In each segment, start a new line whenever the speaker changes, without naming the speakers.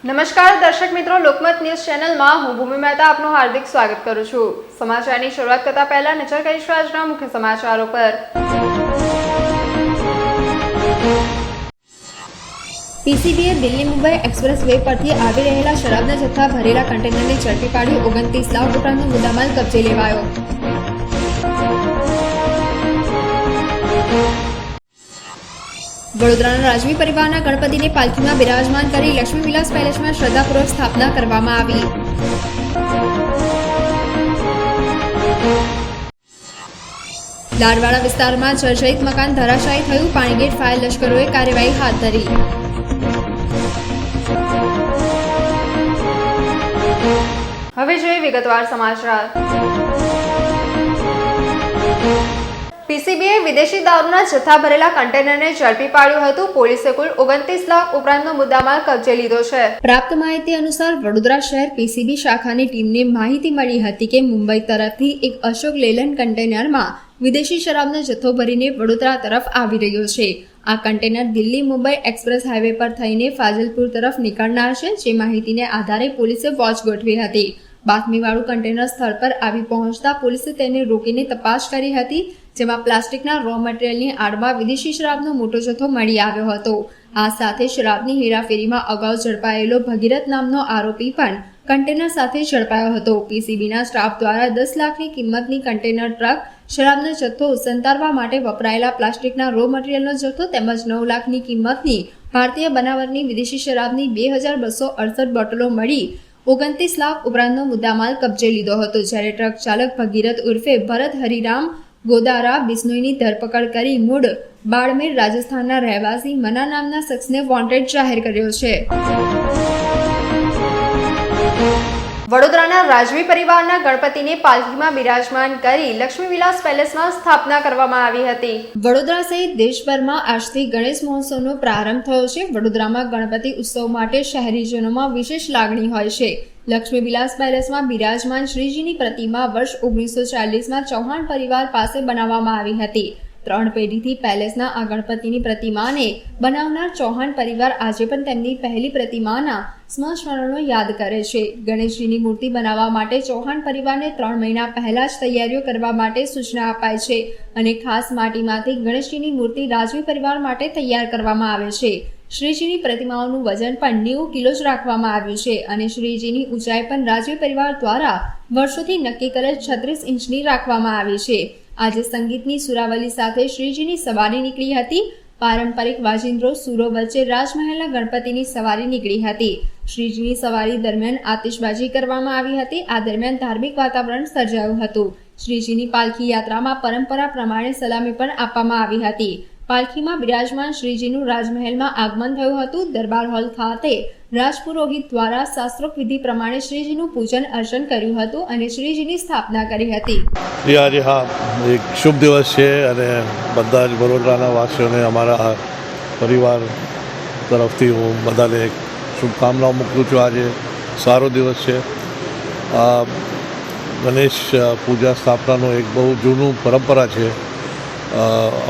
નમસ્કાર દર્શક મિત્રો, લોકમત ન્યૂઝ ચેનલમાં હું ભૂમિ મહેતા આપનું હાર્દિક સ્વાગત કરું છું। સમાચારની શરૂઆત કરતા પહેલા નજર કરીશું આજના મુખ્ય સમાચારો પર। પીસીબીએ દિલ્હી મુંબઈ એક્સપ્રેસ વે પરથી આવી રહેલા શરાબના જથ્થા ભરેલા કન્ટેનરને ઝડપી પાડી 29 લાખ ઉપરાંતનો મુદ્દામાલ કબજે લેવાયો। વડોદરાના રાજવી પરિવારના ગણપતિને પાલખીમાં બિરાજમાન કરી લક્ષ્મી વિલાસ પેલેસમાં શ્રદ્ધાપૂર્વક સ્થાપના કરવામાં આવી। લાડવાડા વિસ્તારમાં જર્જરિત મકાન ધરાશાયી થયું, પાણીગેટ ફાયર લશ્કરોએ કાર્યવાહી હાથ ધરી। હવે જોઈએ વિગતવાર સમાચાર। પીસીબીએ વિદેશી દારૂના જથ્થા ભરેલા કન્ટેનરને ઝડપી પાડ્યું હતું। પોલીસે કુલ 29 લાખ ઉપરાંતનો મુદ્દામાલ કબજે લીધો છે। પ્રાપ્ત માહિતી અનુસાર વડોદરા શહેર પીસીબી શાખાની ટીમને માહિતી મળી હતી કે મુંબઈ તરફથી એક અશોક લેલન કન્ટેનરમાં વિદેશી શરાબનો જથ્થો ભરીને વડોદરા તરફ આવી રહ્યો છે। આ container Delhi Mumbai express highway પર થઈને ફાજલપુર તરફ નીકળનાર છે, જે માહિતીને આધારે પોલીસે વોચ ગોઠવી હતી। બાતમીવાળું કન્ટેનર સ્થળ પર આવી પહોંચતા પોલીસે તેને રોકીને તપાસ કરી હતી, જેમાં પ્લાસ્ટિકના રો મટીરિયલની આડમાં વિદેશી શરાબનો મોટો જથ્થો મળી આવ્યો હતો। આ સાથે શરાબની હેરાફેરીમાં અગાઉ ઝડપાયેલો ભગીરથ નામનો આરોપી પણ કન્ટેનર સાથે ઝડપાયો હતો। પીસીબીના સ્ટાફ દ્વારા 10 લાખની કિંમતની કન્ટેનર ટ્રક, શરાબનો જથ્થો સંતારવા માટે વપરાયેલા પ્લાસ્ટિકના રો મટીરિયલનો જથ્થો તેમજ 9 લાખની કિંમતની ભારતીય બનાવટની વિદેશી શરાબની 2268 બોટલો મળી 29 લાખ ઉપરાંતનો મુદ્દામાલ કબજે લીધો હતો। જ્યારે ટ્રક ચાલક ભગીરથ ઉર્ફે ભરત હરિરામ ગોદારા બિશ્નોઈની ધરપકડ કરી મૂળ બાડમેર રાજસ્થાનના રહેવાસી મના નામના શખ્સને વોન્ટેડ જાહેર કર્યો છે। વડોદરાના રાજવી પરિવારના ગણપતિને પાલખીમાં બિરાજમાન કરી લક્ષ્મી વિલાસ પેલેસમાં સ્થાપના કરવામાં આવી હતી। વડોદરા સહિત દેશભરમાં આજથી ગણેશ મહોત્સવનો પ્રારંભ થયો છે। વડોદરામાં ગણપતિ ઉત્સવ માટે શહેરીજનોમાં વિશેષ લાગણી હોય છે। લક્ષ્મી વિલાસ પેલેસમાં બિરાજમાન શ્રીજીની પ્રતિમા વર્ષ 1940માં ચૌહાણ પરિવાર પાસે બનાવવામાં આવી હતી। 3 પેઢીથી પેલેસના આ ગણપતિની પ્રતિમાને બનાવનાર ચૌહાણ પરિવાર આજે પણ તેમની પહેલી પ્રતિમાના સ્મરણો યાદ કરે છે। ગણેશજીની મૂર્તિ બનાવવા માટે ચૌહાણ પરિવારને 3 મહિના પહેલા જ તૈયારીઓ કરવા માટે સૂચના અપાય છે અને ખાસ માટીમાંથી ગણેશજીની મૂર્તિ રાજવી પરિવાર માટે તૈયાર કરવામાં આવે છે। શ્રીજીની પ્રતિમાઓનું વજન પણ 90 કિલો જ રાખવામાં આવ્યું છે અને શ્રીજીની ઊંચાઈ પણ રાજવી પરિવાર દ્વારા વર્ષોથી નક્કી કરેલ 36 ઇંચની રાખવામાં આવી છે। આજે સંગીતની સુરાવલી સાથે શ્રીજીની સવારી નીકળી હતી। પારંપરિક વાજિંદ્રો સુરો વચ્ચે રાજમહેલના ગણપતિની સવારી નીકળી હતી। શ્રીજીની સવારી દરમિયાન આતિશબાજી કરવામાં આવી હતી। આ દરમિયાન ધાર્મિક વાતાવરણ સર્જાયું હતું। શ્રીજીની પાલખી યાત્રામાં પરંપરા પ્રમાણે સલામી પણ આપવામાં આવી હતી। પાલખીમાં બિરાજમાન શ્રીજીનું રાજમહેલમાં આગમન થયું હતું। દરબાર હોલ ખાતે રાજપુરોહિત દ્વારા શાસ્ત્રોક્ત વિધિ પ્રમાણે શ્રીજીનું પૂજન અર્ચન કર્યું હતું અને શ્રીજીની સ્થાપના કરી હતી।
આજે હા એક શુભ દિવસ છે અને બધા જ વડોદરાના વાસીઓને અમારા પરિવાર તરફથી હું બધાને એક શુભકામનાઓ મોકલું છું। આજે સારો દિવસ છે। ગણેશ પૂજા સ્થાપનાનો એક બહુ જૂનું પરંપરા છે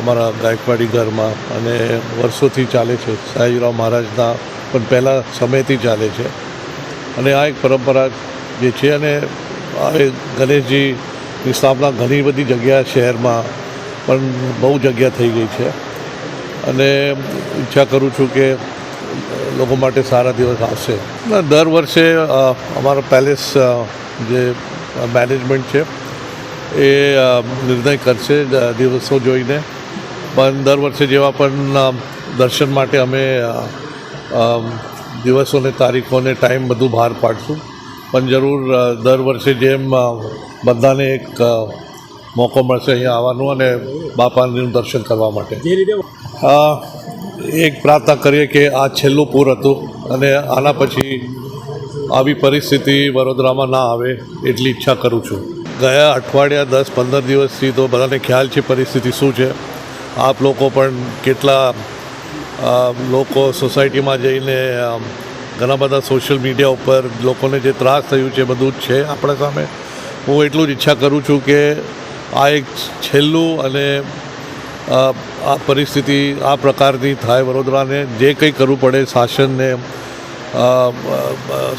અમારા ગાયકવાડી ઘરમાં અને વર્ષોથી ચાલે છે। સયાજીરાવ મહારાજના પણ પહેલાં સમયથી ચાલે છે અને આ એક પરંપરા જે છે અને હવે ગણેશજીની સ્થાપના ઘણી બધી જગ્યા શહેરમાં પણ બહુ જગ્યા થઈ ગઈ છે અને ઈચ્છા કરું છું કે લોકો માટે સારા દિવસ આવશે। દર વર્ષે અમારા પેલેસ જે મેનેજમેન્ટ છે એ નિર્ણય કરશે દિવસો જોઈને, પણ દર વર્ષે જેવા પણ દર્શન માટે અમે દિવસોને તારીખોને ટાઈમ બધું બહાર પાડશું, પણ જરૂર દર વર્ષે જેમ બધાને એક મોકો મળશે અહીંયા આવવાનું અને બાપાનું દર્શન કરવા માટે। એક પ્રાર્થના કરીએ કે આ છેલ્લું પૂર હતું અને આના પછી આવી પરિસ્થિતિ વડોદરામાં ના આવે એટલી ઈચ્છા કરું છું। ગયા અઠવાડિયા 10-15 દિવસથી તો બધાને ખ્યાલ છે પરિસ્થિતિ શું છે। આપ લોકો પણ કેટલા લોકો સોસાયટીમાં જઈને ઘણા બધા સોશિયલ મીડિયા ઉપર લોકોને જે ત્રાસ થયું છે બધું જ છે આપણા સામે। હું એટલું જ ઈચ્છા કરું છું કે આ એક છેલ્લું અને આ પરિસ્થિતિ આ પ્રકારની થાય, વડોદરાને જે કંઈ કરવું પડે શાસનને,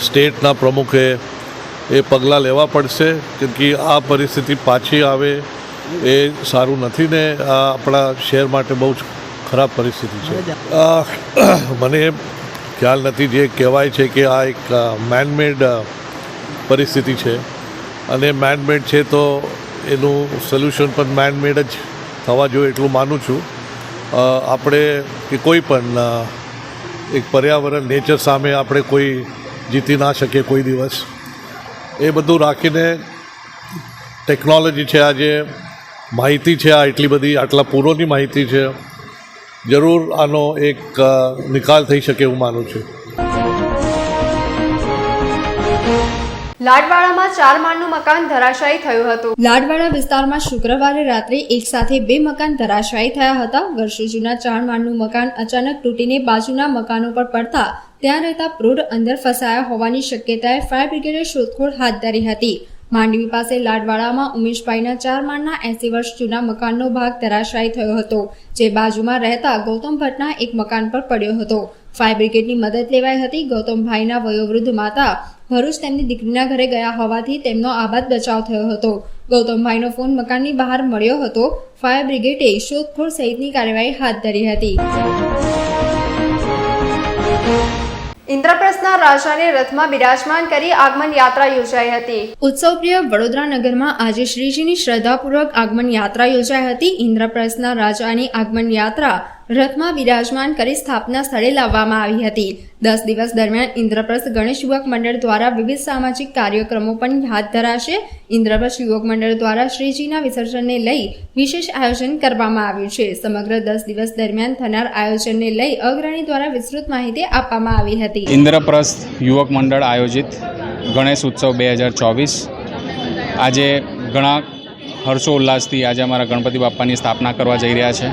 સ્ટેટના પ્રમુખે એ પગલાં લેવા પડશે, કેમ કે આ પરિસ્થિતિ પાછી આવે એ સારું નથી ને આ આપણા શહેર માટે બહુ જ ખરાબ પરિસ્થિતિ છે. મને ખ્યાલ નથી, જે કહેવાય છે કે આ એક મેનમેડ પરિસ્થિતિ છે અને મેનમેડ છે તો એનું સોલ્યુશન પણ મેનમેડ જ થવા જોઈએ એટલું માનું છું. આપણે કે કોઈ પણ એક પર્યાવરણ નેચર સામે આપણે કોઈ જીતી ના શકીએ કોઈ દિવસ. એ બધું રાખીને ટેકનોલોજી છે, આજે માહિતી છે, આ એટલી બધી આટલા પૂરોની માહિતી છે, જરૂર આનો એક નિકાલ થઈ શકે એવું માનું છું.
લાડવાડામાં 4 માળનું મકાન ધરાશાયી થયું હતું. લાડવાડા વિસ્તારમાં શુક્રવારે રાત્રે એક સાથે 2 મકાન ધરાશાયી થયા હતા. વર્ષો જૂના 4 માળનું મકાન અચાનક તૂટીને બાજુના મકાનો પર પડતા ત્યાં રહેતા પ્રૌઢ અંદર ફસાયા હોવાની શક્યતાએ ફાયર બ્રિગેડે શોધખોળ હાથ ધરી હતી. માંડવી પાસે લાડવાડામાં ઉમેશભાઈના 4 માળના 80 વર્ષ જૂના મકાનનો ભાગ ધરાશાયી થયો હતો, જે બાજુમાં રહેતા ગૌતમ ભટ્ટના એક મકાન પર પડ્યો હતો. ફાયર બ્રિગેડની મદદ લેવાઈ હતી. ગૌતમભાઈના વયોવૃદ્ધ માતા ભરૂચ તેમની દીકરીના ઘરે ગયા હોવાથી તેમનો આબાદ બચાવ થયો હતો. ગૌતમભાઈનો ફોન મકાનની બહાર મળ્યો હતો. ફાયર બ્રિગેડે શોધખોળ સહિતની કાર્યવાહી હાથ ધરી હતી. ઇન્દ્રપ્રસ્થના રાજાને રથમાં બિરાજમાન કરી આગમન યાત્રા યોજાઈ હતી. ઉત્સવપ્રિય વડોદરા નગરમાં આજે શ્રીજીની શ્રદ્ધાપૂર્વક આગમન યાત્રા યોજાઈ હતી. ઇન્દ્રપ્રસ્થના રાજાની આગમન યાત્રા રથમાં બિરાજમાન કરી સ્થાપના સ્થળે લાવવામાં આવી હતી. 10 દિવસ દરમિયાન ઇન્દ્રપ્રસ્થ ગણેશ યુવક મંડળ દ્વારા વિવિધ સામાજિક કાર્યક્રમો પણ હાથ ધરાશે. ઇન્દ્રપ્રસ્થ યુવક મંડળ દ્વારા શ્રીજીના વિસર્જનને લઈ વિશેષ આયોજન કરવામાં આવ્યું છે. સમગ્ર 10 દિવસ દરમિયાન થનાર આયોજનને લઈ અગ્રણી દ્વારા વિસ્તૃત માહિતી આપવામાં આવી હતી.
ઇન્દ્રપ્રસ્થ યુવક મંડળ આયોજિત ગણેશ ઉત્સવ 2024 આજે ઘણા હર્ષોલ્લાસથી આજે અમારા ગણપતિ બાપ્પાની સ્થાપના કરવા જઈ રહ્યા છે.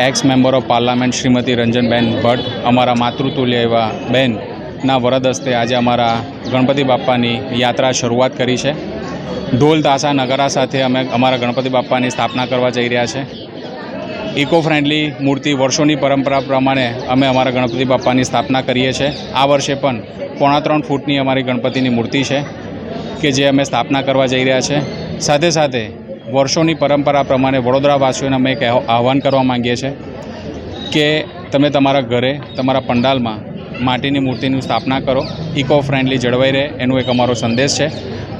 X member of parliament Shrimati Ranjanben Bhatt, અમારા માતૃતુલ્ય એવા બહેનના વરદ હસ્તે આજે અમારા ગણપતિ બાપ્પાની યાત્રા શરૂઆત કરી છે. ઢોલ તાસા નગારા સાથે અમે અમારા ગણપતિ બાપ્પાની સ્થાપના કરવા જઈ રહ્યા છે. ઇકો ફ્રેન્ડલી મૂર્તિ, વર્ષોની પરંપરા પ્રમાણે અમે અમારા ગણપતિ બાપ્પાની સ્થાપના કરીએ છીએ. આ વર્ષે પણ 3.5 ફૂટની અમારી ગણપતિની મૂર્તિ છે કે જે અમે સ્થાપના કરવા જઈ રહ્યા છે. સાથે સાથે વર્ષોની પરંપરા પ્રમાણે વડોદરાવાસીઓને અમે એક આહ્વાન કરવા માંગીએ છીએ કે તમે તમારા ઘરે, તમારા પંડાલમાં માટીની મૂર્તિની સ્થાપના કરો. ઇકો ફ્રેન્ડલી જળવાઈ રહે એનો એક અમારો સંદેશ છે.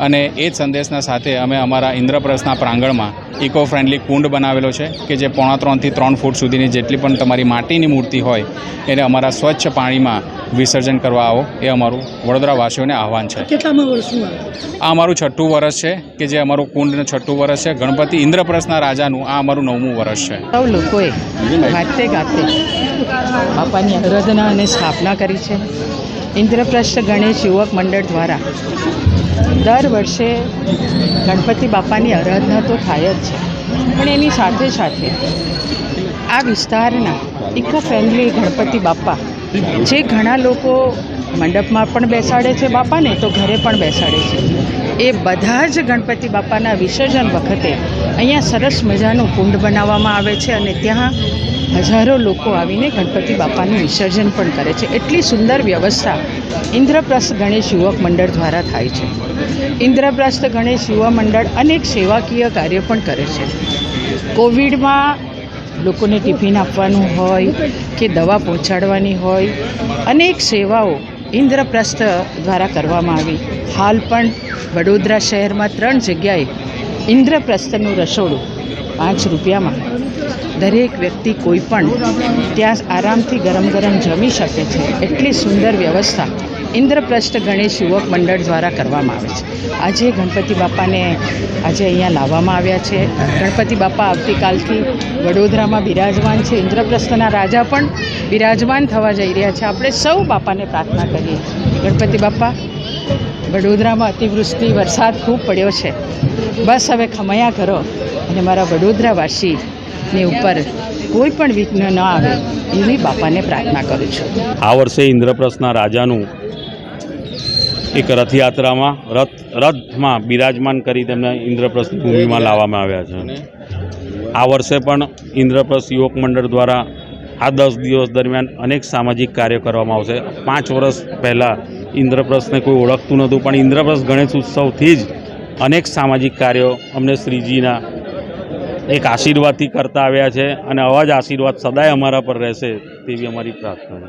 અને એ જ સંદેશના સાથે અમે અમારા ઇન્દ્રપ્રસ્થના પ્રાંગણમાં ઇકો ફ્રેન્ડલી કુંડ બનાવેલો છે કે જે 3.5 થી 3 ફૂટ સુધીની જેટલી પણ તમારી માટીની મૂર્તિ હોય એને અમારા સ્વચ્છ પાણીમાં વિસર્જન કરવા આવો, એ અમારું વડોદરાવાસીઓને આહ્વાન છે.
કેટલામાં વર્ષનું
આ અમારું 6ઠું વર્ષ છે કે જે અમારું કુંડનું 6ઠું વર્ષ છે. ગણપતિ ઇન્દ્રપ્રસ્થના રાજાનું આ અમારું 9મું વર્ષ છે.
સૌ લોકોએ ગાતે ગાતે બાપાની આરાધના અને સ્થાપના કરી છે. ઇન્દ્રપ્રસ્થ ગણેશ યુવક મંડળ દ્વારા દર વર્ષે ગણપતિ બાપાની આરાધના તો થાય જ છે, પણ એની સાથે સાથે આ વિસ્તારના ઇકો ફ્રેન્ડલી ગણપતિ બાપા, જે ઘણા લોકો મંડપમાં પણ બેસાડે છે બાપાને, તો ઘરે પણ બેસાડે છે, એ બધા જ ગણપતિ બાપાના વિસર્જન વખતે અહીંયા સરસ મજાનું કુંડ બનાવવામાં આવે છે અને ત્યાં હજારો લોકો આવીને ગણપતિ બાપાનું વિસર્જન પણ કરે છે. એટલી સુંદર વ્યવસ્થા ઇન્દ્રપ્રસ્થ ગણેશ યુવક મંડળ દ્વારા થાય છે. ઇન્દ્રપ્રસ્થ ગણેશ યુવા મંડળ અનેક સેવાકીય કાર્ય પણ કરે છે. કોવિડમાં લોકોને ટિફિન આપવાનું હોય કે દવા પહોંચાડવાની હોય, અનેક સેવાઓ ઇન્દ્રપ્રસ્થ દ્વારા કરવામાં આવી. હાલ પણ વડોદરા શહેરમાં 3 જગ્યાએ ઇન્દ્રપ્રસ્થનું રસોડું 5 રૂપિયામાં દરેક વ્યક્તિ કોઈ પણ ત્યાં આરામથી ગરમ ગરમ જમી શકે છે. એટલી સુંદર વ્યવસ્થા ઇન્દ્રપ્રસ્થ ગણેશ યુવક મંડળ દ્વારા કરવામાં આવે છે. આજે ગણપતિ બાપાને આજે અહીંયા લાવવામાં આવ્યા છે. ગણપતિ બાપા આવતીકાલથી વડોદરામાં બિરાજમાન છે. ઇન્દ્રપ્રસ્થના રાજા પણ બિરાજમાન થવા જઈ રહ્યા છે. આપણે સૌ બાપાને પ્રાર્થના કરીએ, ગણપતિ બાપા, વડોદરામાં અતિવૃષ્ટિ વરસાદ ખૂબ પડ્યો છે, બસ હવે ખમયા કરો અને મારા વડોદરાવાસીની ઉપર કોઈ પણ વિઘ્ન ન આવે એવી બાપાને પ્રાર્થના કરું છું.
આ વર્ષે ઇન્દ્રપ્રસ્થના રાજાનું એક રથયાત્રામાં રથમાં બિરાજમાન કરી તેમને ઇન્દ્રપ્રસ્થની ભૂમિમાં લાવવામાં આવ્યા છે. આ વર્ષે પણ ઇન્દ્રપ્રસ્થ યુવક મંડળ દ્વારા આ 10 દિવસ દરમિયાન અનેક સામાજિક કાર્યો કરવામાં આવશે. 5 વર્ષ પહેલાં ઇન્દ્રપ્રસ્થને કોઈ ઓળખતું નહોતું, પણ ઇન્દ્રપ્રસ્થ ગણેશ ઉત્સવથી જ અનેક સામાજિક કાર્યો અમને શ્રીજીના એક આશીર્વાદથી કરતા આવ્યા છે અને આવા જ આશીર્વાદ સદાય અમારા પર રહેશે તેવી અમારી પ્રાર્થના છે.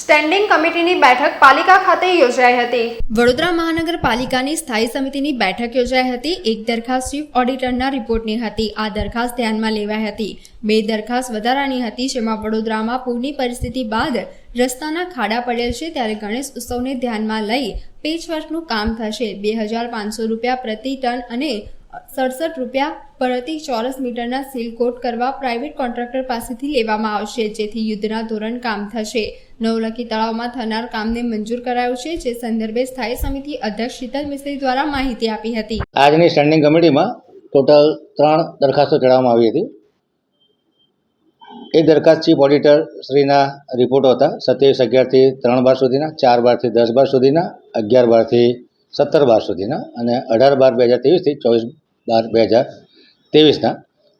સ્ટેન્ડિંગ કમિટીની બેઠક પાલિકા ખાતે યોજાઈ હતી. વડોદરા મહાનગરપાલિકાની સ્થાયી સમિતિની બેઠક યોજાઈ હતી. એક દરખાસ્ત ચીફ ઓડિટરના રિપોર્ટની હતી. આ દરખાસ્ત ધ્યાનમાં લેવાઈ હતી. 2 દરખાસ્ત વધારાની હતી, જેમાં વડોદરામાં પૂરની પરિસ્થિતિ બાદ રસ્તાના ખાડા પડેલ છે, ત્યારે ગણેશ ઉત્સવને ધ્યાનમાં લઈ પેચવર્કનું કામ થશે. 2500 રૂપિયા પ્રતિ ટન અને 67 રૂપિયા પ્રતિ ચોરસ મીટરના સીલ કોટ કરવા પ્રાઇવેટ કોન્ટ્રાક્ટર પાસેથી લેવામાં આવશે, જેથી યુદ્ધના ધોરણ કામ થશે. નવલખી તળાવમાં થનાર કામને મંજૂર કરાયું છે, જે સંદર્ભે સ્થાયી સમિતિ અધ્યક્ષ શીતલ મિસ્ત્રી દ્વારા માહિતી આપી હતી.
આજની સ્ટેન્ડિંગ કમિટીમાં ટોટલ 3 દરખાસ્તો ચડાવવામાં આવી હતી. એક દરખાસ્ત ચીફ ઓડિટર શ્રીના રિપોર્ટો હતા 27/11 થી 3/12 સુધીના, 4/12 થી 10/12 સુધીના, 11/12 થી 17/12 સુધીના અને 18/12/2023 થી 24/12/2023ના,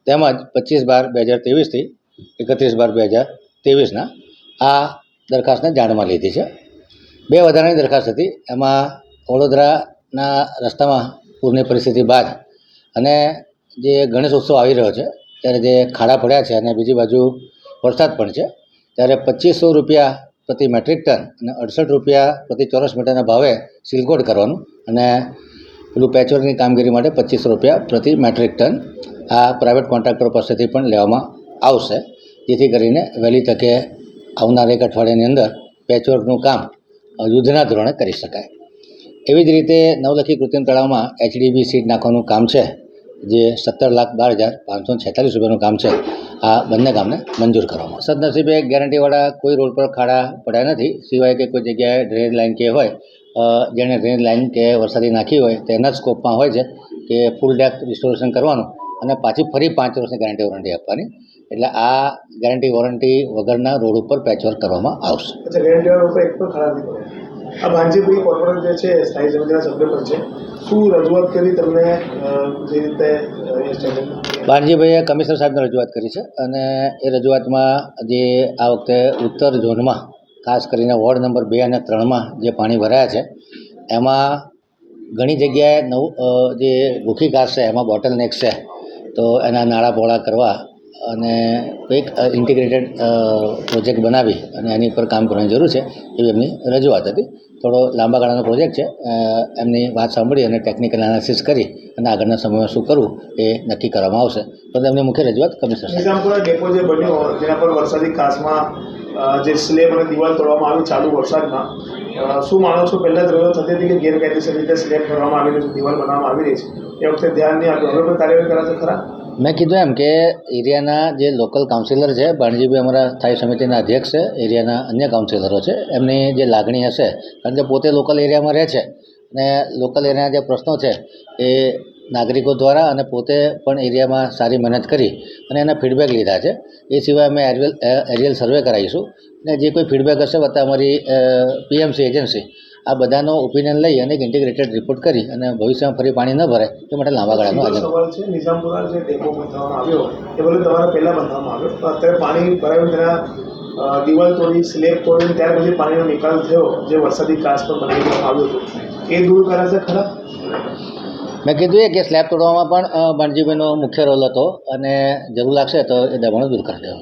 તેમજ 25/12/2023 થી 31/12/2023ના આ દરખાસ્તને જાણમાં લીધી છે. 2 વધારાની દરખાસ્ત હતી. એમાં વડોદરાના રસ્તામાં પૂરની પરિસ્થિતિ બાદ અને જે ગણેશ ઉત્સવ આવી રહ્યો છે ત્યારે જે ખાડા પડ્યા છે અને બીજી બાજુ વરસાદ પણ છે, ત્યારે 2500 રૂપિયા પ્રતિ મેટ્રિક ટન અને 68 રૂપિયા પ્રતિ ચોરસ મીટરના ભાવે સીલકોટ કરવાનું અને પેલું પેચવર્કની કામગીરી માટે 2500 રૂપિયા પ્રતિ મેટ્રિક ટન આ પ્રાઇવેટ કોન્ટ્રાક્ટરો પાસેથી પણ લેવામાં આવશે, જેથી કરીને વહેલી તકે આવનાર 1 અઠવાડિયાની અંદર પેચવર્કનું કામ યુદ્ધના ધોરણે કરી શકાય. એવી જ રીતે નવલખી કૃત્રિમ તળાવમાં HDB સીટ નાખવાનું કામ છે, જે 17,12,546 રૂપિયાનું કામ છે. આ બંને કામને મંજૂર કરવામાં. સદનસીબે ગેરંટીવાળા કોઈ રોડ પર ખાડા પડ્યા નથી, સિવાય કે કોઈ જગ્યાએ ડ્રેનેજ લાઇન કે હોય, જેણે ડ્રેનેજ લાઇન કે વરસાદી નાખી હોય તેના જ સ્કોપમાં હોય છે કે ફૂલ ડેપ્થ રિસ્ટોરેશન કરવાનું અને પાછી ફરી 5 વર્ષની ગેરંટી વોરંટી આપવાની. એટલે આ ગેરંટી વોરંટી વગરના રોડ ઉપર પેચવર્ક કરવામાં આવશે.
ગેરંટી રોડ પર એક પણ ખરાબ નહીં પડે. આ ભાંજીભાઈ કોર્પોરેટ જે છે સ્થાયી સમિતિના સભ્ય પણ છે, શું રજૂઆત કરી તમને જે રીતે?
ભાંજીભાઈએ કમિશનર સાહેબને રજૂઆત કરી છે અને એ રજૂઆતમાં જે આ વખતે ઉત્તર ઝોનમાં ખાસ કરીને વોર્ડ નંબર 2 અને 3માં જે પાણી ભરાયા છે એમાં ઘણી જગ્યાએ જે ભૂખી ઘાસ છે એમાં બોટલનેક છે, તો એના નાળા પહોળા કરવા અને એક ઇન્ટિગ્રેટેડ પ્રોજેક્ટ બનાવી અને એની પર કામ કરવાની જરૂર છે એવી એમની રજૂઆત હતી. થોડો લાંબા ગાળાનો પ્રોજેક્ટ છે. એમની વાત સાંભળી અને ટેકનિકલ એનાલિસિસ કરી અને આગળના સમયમાં શું કરવું એ નક્કી કરવામાં આવશે. તો એમની મુખ્ય રજૂઆત કમિશનર
નિઝામપુરા ડેપો જે બન્યો જેના પર વરસાદી કાસમાં જે સ્લેબ અને દિવાલ તોડવામાં આવી ચાલુ વરસાદમાં, શું માનો છો? પહેલાં જ રજૂઆત થતી હતી કે ગેરકાયદેસર રીતે સ્લેબ કરવામાં આવી રહી છે, દિવાલ બનાવવામાં આવી રહી છે, એ વખતે ધ્યાન નહીં આપ્યું. હવે પણ કાર્યવાહી કરાશે ખરા?
મેં કીધું એમ કે એરિયાના જે લોકલ કાઉન્સિલર છે, ભાણજીભાઈ અમારા સ્થાયી સમિતિના અધ્યક્ષ છે, એરિયાના અન્ય કાઉન્સિલરો છે, એમની જે લાગણી હશે, કારણ કે પોતે લોકલ એરિયામાં રહે છે અને લોકલ એરિયાના જે પ્રશ્નો છે એ નાગરિકો દ્વારા અને પોતે પણ એરિયામાં સારી મહેનત કરી અને એના ફીડબેક લીધા છે. એ સિવાય અમે એરિયલ સર્વે કરાવીશું અને જે કોઈ ફીડબેક હશે વત્તા અમારી PMC એજન્સી આ બધાનો ઓપિનિયન લઈ અને એક ઇન્ટિગ્રેટેડ રિપોર્ટ કરી અને ભવિષ્યમાં ફરી પાણી ન ભરે એ માટે લાંબા ગાળાનો
સવાલ છે. નિઝામપુરા જે ડેપો બંધાવવામાં આવ્યો એ બધું તમારે પહેલાં બંધાવવામાં આવ્યો, તો અત્યારે પાણી ભરાયું, તેના દિવાલ તોડી સ્લેબ તોડીને ત્યાર પછી પાણીનો નિકાલ થયો, જે વરસાદી કાચ પર બનાવી દેવામાં આવ્યો હતો, એ દૂર કરાશે ખરા?
મેં કીધું કે સ્લેબ તોડવામાં પણ ભાણજીભાઈનો મુખ્ય રોલ હતો અને જરૂર લાગશે તો એ દબાણો દૂર કરી દેવા.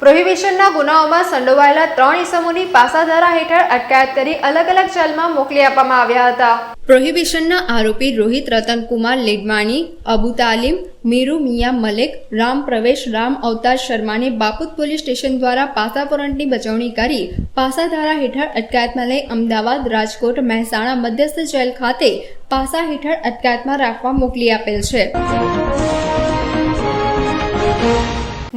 પ્રોહિબિશનના ગુનાઓમાં સંડોવાયેલા 3 ઇસમોની પાસાધારા હેઠળ અટકાયત કરી અલગ અલગ જેલમાં મોકલી આપવામાં આવ્યા હતા. પ્રોહિબિશનના આરોપી રોહિત રતનકુમાર લેડવાણી, અબુ તાલીમ, મીરુ મિયા મલિક, રામ પ્રવેશ રામ અવતાર શર્માને બાપુત પોલીસ સ્ટેશન દ્વારા પાસા વોરંટની બજવણી કરી પાસાધારા હેઠળ અટકાયતમાં લઈ અમદાવાદ, રાજકોટ, મહેસાણા મધ્યસ્થ જેલ ખાતે પાસા હેઠળ અટકાયતમાં રાખવા મોકલી આપેલ છે.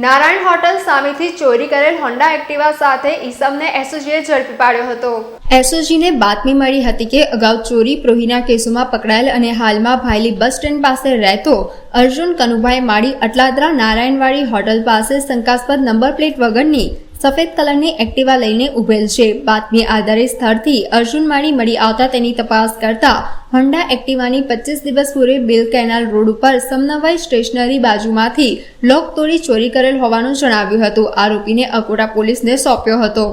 નારાયણ હોટલ સામેથી ચોરી કરેલ હોન્ડા એક્ટિવા સાથે ઈસમને એસઓજીએ ઝડપી પાડ્યો હતો. એસઓજીને બાતમી મળી હતી કે અગાઉ ચોરી પ્રોહીના કેસોમાં પકડાયેલ અને હાલમાં ભાયલી બસ સ્ટેન્ડ પાસે રહેતો અર્જુન કનુભાઈ માળી અટલાદરા નારાયણવાડી હોટલ પાસે શંકાસ્પદ નંબર પ્લેટ વગરની સફેદ કલરની એક્ટિવા લઈને ઉભેલ છે. બાતમી આધારે સ્થળથી અર્જુન માળી મળી આવતા તેની તપાસ કરતા હોન્ડા એક્ટિવાની 25 દિવસ પૂર્વે બિલ કેનાલ રોડ ઉપર સમનવાઈ સ્ટેશનરી બાજુમાંથી લોક તોડી ચોરી કરેલ હોવાનું જણાવ્યું હતું. આરોપીને અકોટા પોલીસને સોંપ્યો હતો.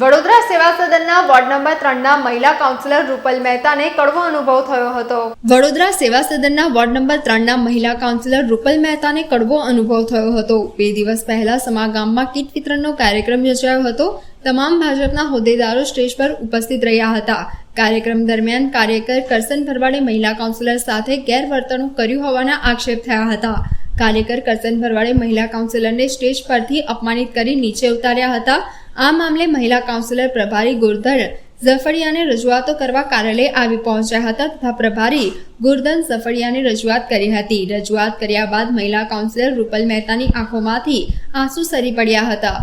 વડોદરા સેવા સદનના વોર્ડ નંબર 3ના મહિલા કાઉન્સિલર રૂપલ મહેતાને કડવો અનુભવ થયો હતો. વડોદરા સેવા સદનના વોર્ડ નંબર 3ના મહિલા કાઉન્સિલર રૂપલ મહેતાને કડવો અનુભવ થયો હતો. 2 દિવસ પહેલા સમા ગામમાં કીટ વિતરણનો કાર્યક્રમ યોજાયો હતો. તમામ ભાજપના હોદ્દેદારો સ્ટેજ પર ઉપસ્થિત રહ્યા હતા. કાર્યક્રમ દરમિયાન કાર્યકર કરસન ભરવાડે મહિલા કાઉન્સિલર સાથે ગેરવર્તણૂક કર્યું હોવાના આક્ષેપ થયા હતા. કાર્યકર કરસન ભરવાડે મહિલા કાઉન્સિલરને સ્ટેજ પરથી અપમાનિત કરી નીચે ઉતાર્યા હતા. આ મામલે મહિલા કાઉન્સિલર પ્રભારી ગુરધન ઝફડિયાને રજૂઆતો કરવા કાર્યાલય આવી પહોંચ્યા હતા તથા પ્રભારી ગુરધન ઝફડિયાને રજૂઆત કરી હતી. રજૂઆત કર્યા બાદ મહિલા કાઉન્સિલર રૂપલ મહેતાની આંખોમાંથી આંસુ સરી પડ્યા હતા.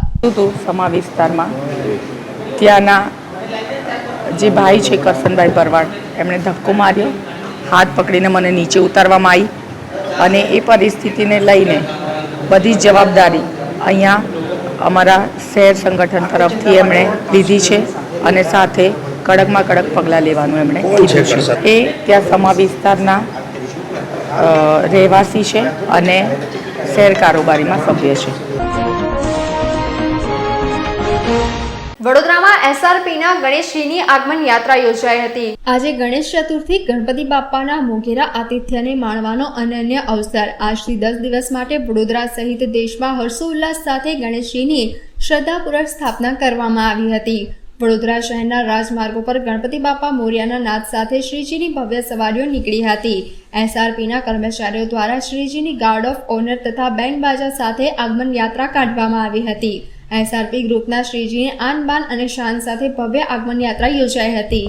સમા વિસ્તારમાં ત્યાંના જે ભાઈ છે કરસનભાઈ ભરવાડ, એમણે ધક્કો માર્યો, હાથ પકડીને મને નીચે ઉતારવામાં આવી અને એ પરિસ્થિતિને લઈને બધી જ જવાબદારી અહીંયા અમારા શહેર સંગઠન તરફથી એમણે લીધી છે અને સાથે કડકમાં કડક પગલાં લેવાનું એમણે કીધું છે. એ ત્યાં સમા વિસ્તારના રહેવાસી છે અને શહેર કારોબારીમાં સભ્ય છે.
વડોદરામાં એસઆરપીના ગણેશજીની આગમન યાત્રા યોજાઈ હતી. આજે ગણેશ ચતુર્થી ગણપતિ બાપ્પાના મોઘેરા આતિથ્યને માણવાનો અનન્ય અવસર. આજથી 10 દિવસ માટે વડોદરા સહિત દેશમાં હર્ષોલ્લાસ સાથે ગણેશજીની શ્રદ્ધાપૂર્વક સ્થાપના કરવામાં આવી હતી. વડોદરા શહેરના રાજમાર્ગો પર ગણપતિ બાપ્પા મોર્યાના નાદ સાથે શ્રીજીની ભવ્ય સવારીઓ નીકળી હતી. એસઆરપીના કર્મચારીઓ દ્વારા શ્રીજીની ગાર્ડ ઓફ ઓનર તથા બેન્ડ બાજા સાથે આગમન યાત્રા કાઢવામાં આવી હતી. એસઆરપી ગ્રુપના શ્રીજીની આન બાન અને શાન સાથે ભવ્ય આગમન યાત્રા યોજાઈ હતી.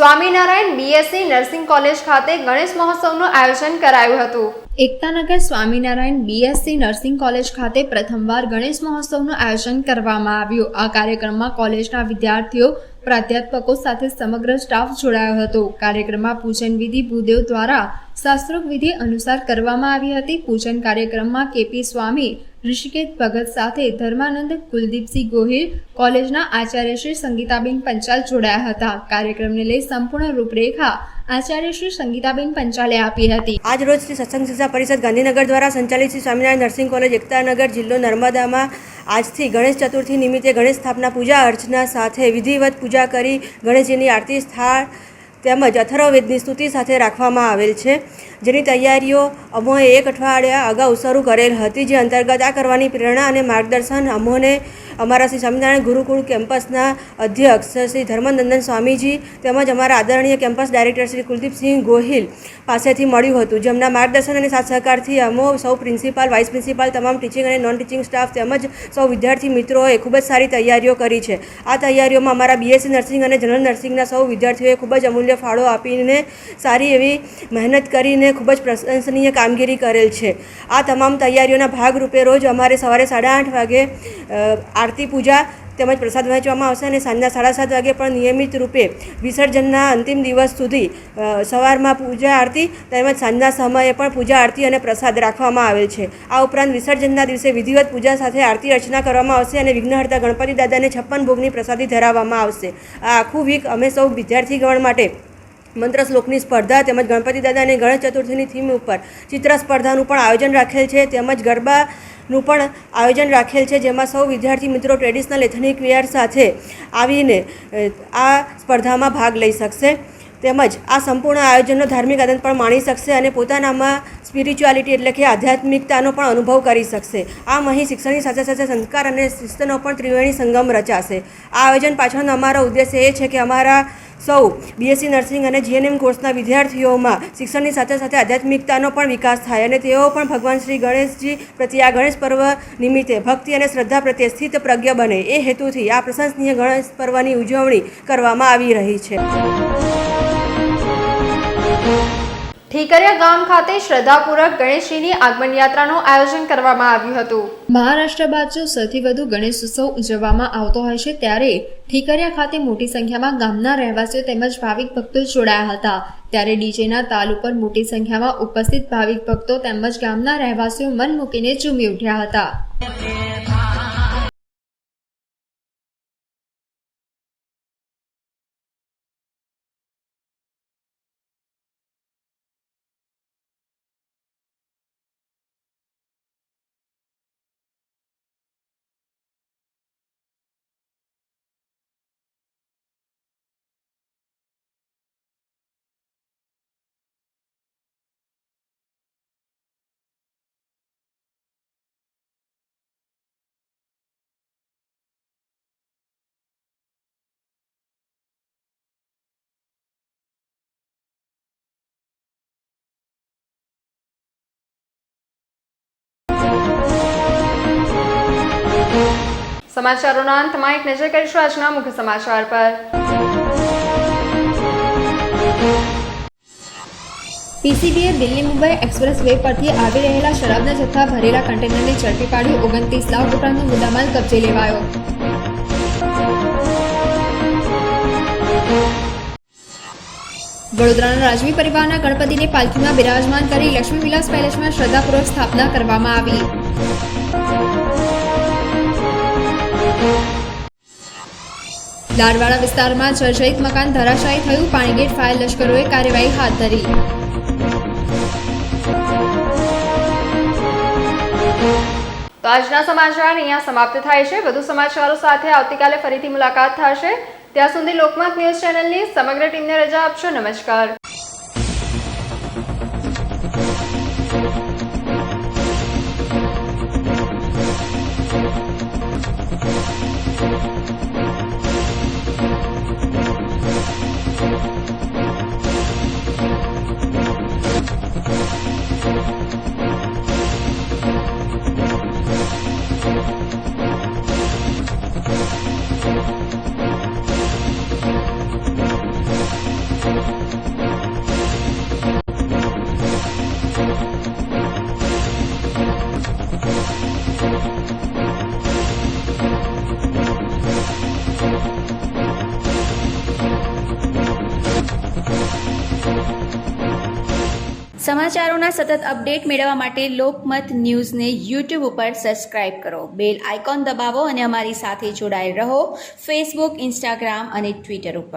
સ્વામિનારાયણ બીએસસી નર્સિંગ કોલેજ ખાતે ગણેશ મહોત્સવનું આયોજન કરાયું હતું. Ektanagar Swaminarayan BSc nursing college ખાતે પ્રથમવાર ગણેશ મહોત્સવનું આયોજન કરવામાં આવ્યું. આ કાર્યક્રમમાં કોલેજના વિદ્યાર્થીઓ, પ્રાધ્યાપકો સાથે સમગ્ર સ્ટાફ જોડાયો હતો. કાર્યક્રમમાં પૂજન વિધિ ભૂદેવ દ્વારા શાસ્ત્રોક્ત વિધિ અનુસાર કરવામાં આવી હતી. પૂજન કાર્યક્રમમાં કેપી સ્વામી, ઋષિકેશ ભગત સાથે ધર્માનંદ, કુલદીપસિંહ ગોહિલ, કોલેજના આચાર્ય શ્રી સંગીતાબેન પંચાલ જોડાયા હતા. કાર્યક્રમને લઈ સંપૂર્ણ રૂપરેખા આચાર્ય શ્રી સંગીતાબેન પંચાલે આપી હતી.
આજ રોજ શ્રી સત્સંગ શિક્ષા પરિષદ ગાંધીનગર દ્વારા સંચાલિત શ્રી સ્વામિનારાયણ નર્સિંગ કોલેજ એકતાનગર જિલ્લો નર્મદામાં આજથી ગણેશ ચતુર્થી નિમિત્તે ગણેશ સ્થાપના પૂજા અર્ચના સાથે વિધિવત પૂજા કરી ગણેશજીની આરતી સ્થાળ તેમજ અથર્વવેદની સ્તુતિ સાથે રાખવામાં આવેલ છે, જેની તૈયારીઓ અમોએ 1 અઠવાડિયા અગાઉ શરૂ કરેલ હતી. જે અંતર્ગત આ કરવાની પ્રેરણા અને માર્ગદર્શન અમોને અમારા શ્રી સ્વામિનારાયણ ગુરુકુળ કેમ્પસના અધ્યક્ષ શ્રી ધર્મનંદન સ્વામીજી તેમજ અમારા આદરણીય કેમ્પસ ડાયરેક્ટર શ્રી કુલદીપસિંહ ગોહિલ પાસેથી મળ્યું હતું, જેમના માર્ગદર્શન અને સાથ સહકારથી અમો સૌ પ્રિન્સિપાલ, વાઇસ પ્રિન્સિપાલ, તમામ ટીચિંગ અને નોન ટીચિંગ સ્ટાફ તેમજ સૌ વિદ્યાર્થી મિત્રોએ ખૂબ જ સારી તૈયારીઓ કરી છે. આ તૈયારીઓમાં અમારા બીએસસી નર્સિંગ અને જનરલ નર્સિંગના સૌ વિદ્યાર્થીઓએ ખૂબ જ અમૂલ્ય ફાળો આપીને સારી એવી મહેનત કરીને ખૂબ જ પ્રશંસનીય કામગીરી કરેલ છે. આ તમામ તૈયારીઓના ભાગરૂપે રોજ અમારે સવારે 8:30 વાગે આરતી પૂજા તેમજ પ્રસાદ વહેંચવામાં આવશે અને સાંજના 7:30 વાગે પણ નિયમિત રૂપે વિસર્જનના અંતિમ દિવસ સુધી સવારમાં પૂજા આરતી તેમજ સાંજના સમયે પણ પૂજા આરતી અને પ્રસાદ રાખવામાં આવેલ છે. આ ઉપરાંત વિસર્જનના દિવસે વિધિવત પૂજા સાથે આરતી અર્ચના કરવામાં આવશે અને વિઘ્નહર્તા ગણપતિ દાદાને 56 ભોગની પ્રસાદી ધરાવવામાં આવશે. આ આખું વીક અમે સૌ વિદ્યાર્થીગણ માટે મંત્ર શ્લોકની સ્પર્ધા તેમજ ગણપતિ દાદા અને ગણેશ ચતુર્થીની થીમ ઉપર ચિત્ર સ્પર્ધાનું પણ આયોજન રાખેલ છે તેમજ ગરબાનું પણ આયોજન રાખેલ છે, જેમાં સૌ વિદ્યાર્થી મિત્રો ટ્રેડિશનલ એથનિક વેર સાથે આવીને આ સ્પર્ધામાં ભાગ લઈ શકશે તેમજ આ સંપૂર્ણ આયોજનનો ધાર્મિક આનંદ પણ માણી શકશે અને પોતાનામાં સ્પિરિચ્યુઆલિટી એટલે કે આધ્યાત્મિકતાનો પણ અનુભવ કરી શકશે. આમ અહીં શિક્ષણની સાથે સાથે સંસ્કાર અને શિસ્તનો પણ ત્રિવેણી સંગમ રચાશે. આ આયોજન પાછળનો અમારો ઉદ્દેશ્ય એ છે કે અમારા સૌ BSc નર્સિંગ અને GNM કોર્સના વિદ્યાર્થીઓમાં શિક્ષણની સાથે સાથે આધ્યાત્મિકતાનો પણ વિકાસ થાય અને તેઓ પણ ભગવાન શ્રી ગણેશજી પ્રત્યે આ ગણેશ પર્વ નિમિત્તે ભક્તિ અને શ્રદ્ધા પ્રત્યે સ્થિત પ્રજ્ઞ બને એ હેતુથી આ પ્રશંસનીય ગણેશ પર્વની ઉજવણી કરવામાં આવી રહી છે.
ઠીકરિયા ગામ ખાતે શ્રદ્ધાપૂર્વક ગણેશજીની આગમન યાત્રાનું આયોજન કરવામાં આવ્યું હતું. મહારાષ્ટ્ર બાદ જો સૌથી વધુ ગણેશ ઉત્સવ ઉજવવામાં આવતો હોય છે ત્યારે ઠીકરિયા ખાતે મોટી સંખ્યામાં ગામના રહેવાસીઓ તેમજ ભાવિક ભક્તો જોડાયા હતા. ત્યારે ડીજેના તાલ ઉપર મોટી સંખ્યામાં ઉપસ્થિત ભાવિક ભક્તો તેમજ ગામના રહેવાસીઓ મન મૂકીને ઝૂમી ઉઠ્યા હતા. સમાચારોના અંતમાં એક નજર કરીશું આજના મુખ્ય સમાચાર પર. PCBએ દિલ્હી મુંબઈ એક્સપ્રેસ વે પરથી આવી રહેલા શરાબના જથ્થા ભરેલા કન્ટેનરને ઝડપી પાડી 29 લાખ ઉપરાંતનો મુદ્દામાલ કબજે લેવાયો. વડોદરાના રાજવી પરિવારના ગણપતિને પાલખીમાં બિરાજમાન કરી લક્ષ્મી વિલાસ પેલેસમાં શ્રદ્ધાપૂર્વક સ્થાપના કરવામાં આવી. લાડવાડા વિસ્તારમાં જર્જરિત મકાન ધરાશાયી થયું. પાણીગેટ ફાયર લશ્કરોએ કાર્યવાહી હાથ ધરી. તો આજના સમાચાર અહીંયા સમાપ્ત થાય છે. વધુ સમાચારો સાથે આવતીકાલે ફરીથી મુલાકાત થશે. ત્યાં સુધી લોકમત ન્યૂઝ ચેનલની સમગ્ર ટીમને રજા આપશો. નમસ્કાર.
સમાચારોના સતત અપડેટ મેળવવા માટે લોકમત ન્યૂઝને YouTube ઉપર સબસ્ક્રાઇબ કરો, બેલ આઇકોન દબાવો અને અમારી સાથે જોડાયેલ રહો. ફેસબુક, ઇન્સ્ટાગ્રામ અને ટ્વિટર ઉપર.